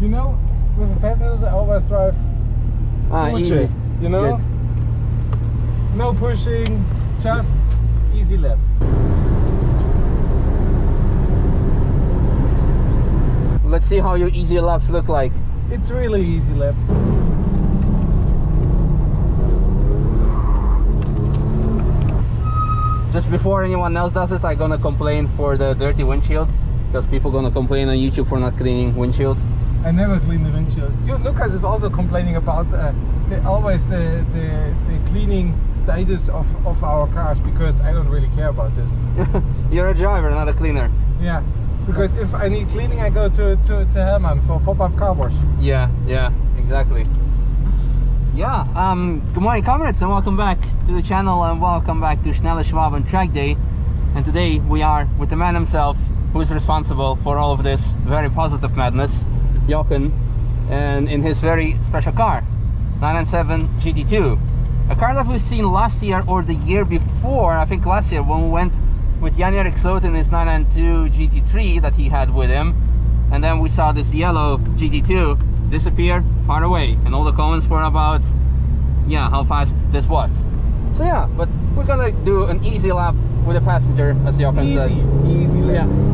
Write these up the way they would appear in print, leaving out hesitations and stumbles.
You know, with the passengers I always drive easy. you know? Good. No pushing, just easy lap. Let's see how your easy laps look like. It's really easy lap. Just before anyone else does it, I'm gonna complain for the dirty windshield, because people gonna complain on YouTube for not cleaning windshield. I never clean the windshield. Lucas is also complaining about the cleaning status of our cars, because I don't really care about this. You're a driver, not a cleaner. Yeah, because if I need cleaning, I go to Hermann for pop-up car wash. Yeah, exactly. Yeah, good morning, comrades, and welcome back to the channel, and welcome back to Schnelle Schwaben Track Day. And today we are with the man himself, who is responsible for all of this very positive madness, Jochen, and in his very special car, 997 GT2. A car that we've seen last year or the year before, I think last year, when we went with Jan-Erik Sloot in his 992 GT3 that he had with him. And then we saw this yellow GT2 disappear far away, and all the comments were about, yeah, how fast this was. So yeah, but we're gonna do an easy lap with a passenger, as Jochen said. Easy lap. Yeah.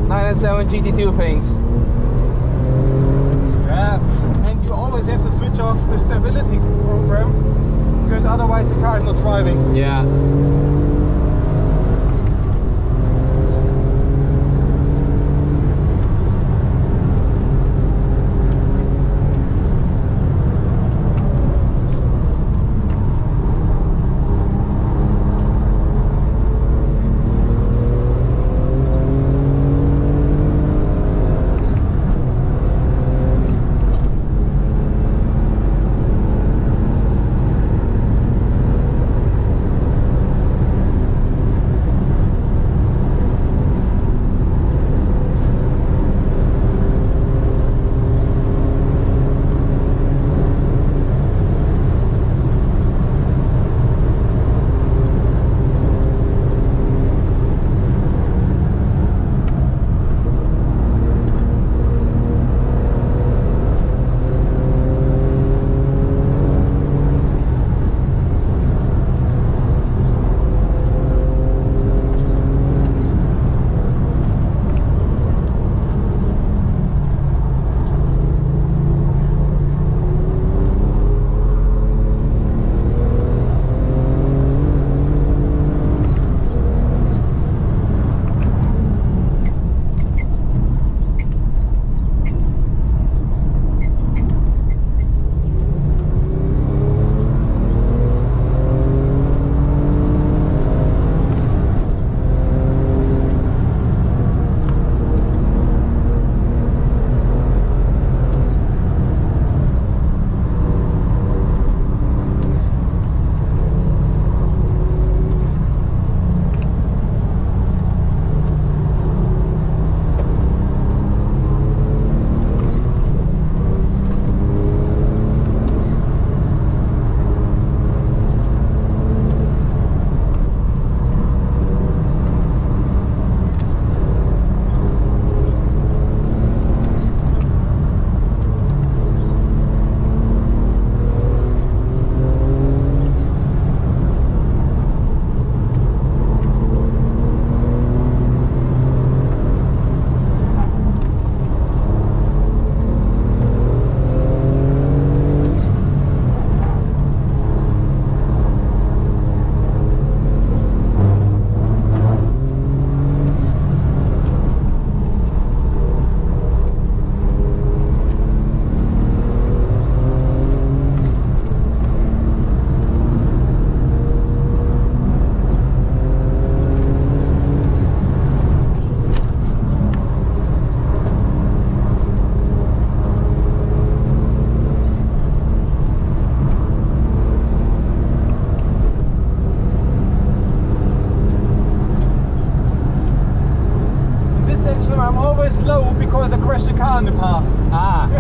997 GT2 things. Yeah, and you always have to switch off the stability program because otherwise the car is not driving. Yeah. slow because I crashed a car in the past. Ah.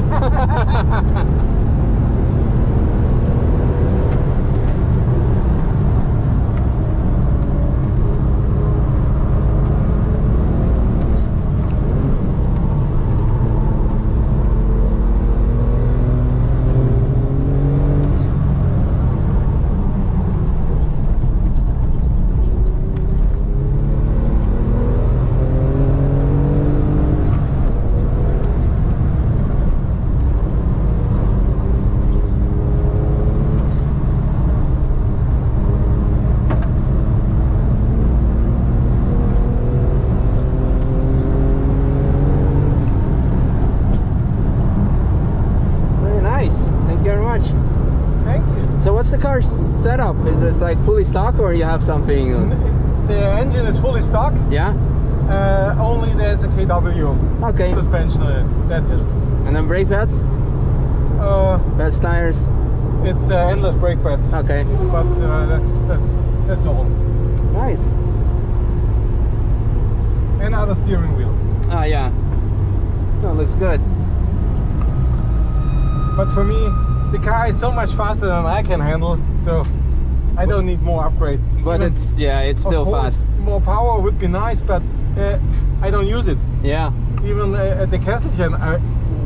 Car setup? Is this like fully stock or you have something? The engine is fully stock. Yeah. Only there's a KW suspension on it. That's it. And then brake pads? Pads, tires? It's endless brake pads. Okay. But that's all. Nice. And other steering wheel. Ah, yeah. No, looks good. But for me, the car is so much faster than I can handle, so I don't need more upgrades. But it's still fast. More power would be nice, but I don't use it. Yeah. Even at the Kesselchen,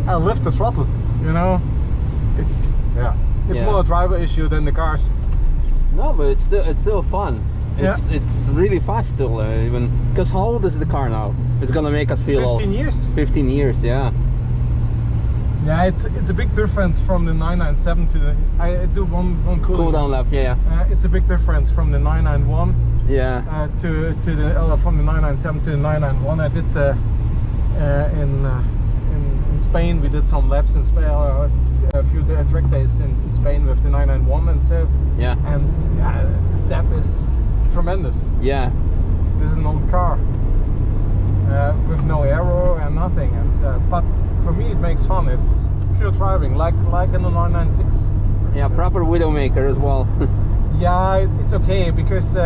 I lift the throttle. You know, it's more a driver issue than the cars. No, but it's still fun. It's really fast still, even because how old is the car now? It's gonna make us feel 15 years. 15 years, yeah. Yeah, it's a big difference from the 997 to the. I do one Cool down lap, yeah. It's a big difference from the 991. Yeah. To the from the 997 to the 991. I did in Spain. We did some laps in Spain, a few track days in Spain with the 991, and so. Yeah. And yeah, the step is tremendous. Yeah. This is an old car with no aero and nothing, and but for me it makes fun. It's pure driving, like in the 996. Yeah, proper WidowMaker as well. Yeah, it's okay because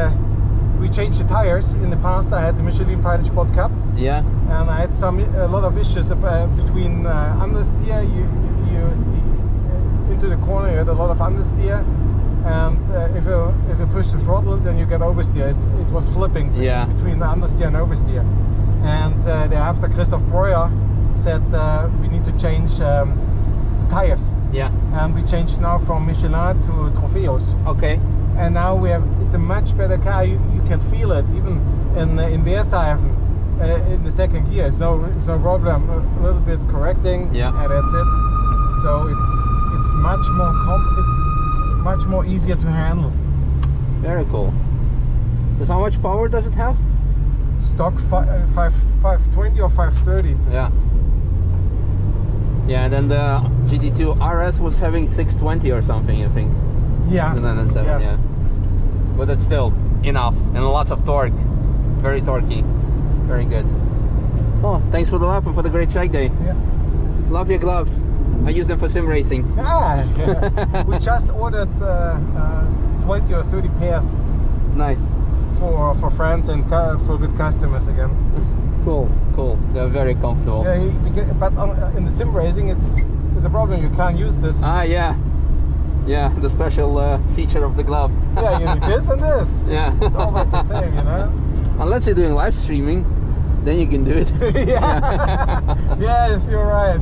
we changed the tires. In the past, I had the Michelin Pilot Sport Cup. Yeah. And I had a lot of issues between understeer. You into the corner, you had a lot of understeer, and if you push the throttle, then you get oversteer. It was flipping between the understeer and oversteer. And thereafter, Christoph Breuer said we need to change the tires. Yeah. And we changed now from Michelin to Trofeos. Okay. And now it's a much better car. You can feel it even in Beershaven in the second gear. So problem. A little bit correcting. Yeah. And that's it. So it's much more it's much more easier to handle. Very cool. Because how much power does it have? Stock 520 or 530. Yeah. Yeah, and then the GT2 RS was having 620 or something, I think. Yeah. And then 7, yeah. But it's still enough and lots of torque. Very torquey. Very good. Oh, thanks for the lap and for the great track day. Yeah. Love your gloves. I use them for sim racing. Yeah. We just ordered 20 or 30 pairs. Nice. For friends and for good customers again. Cool. They're very comfortable. Yeah, but in the sim racing, it's a problem. You can't use this. Ah, yeah. Yeah, the special feature of the glove. Yeah, you need this and this. Yeah. It's always the same, you know. Unless you're doing live streaming, then you can do it. Yeah. Yes, you're right.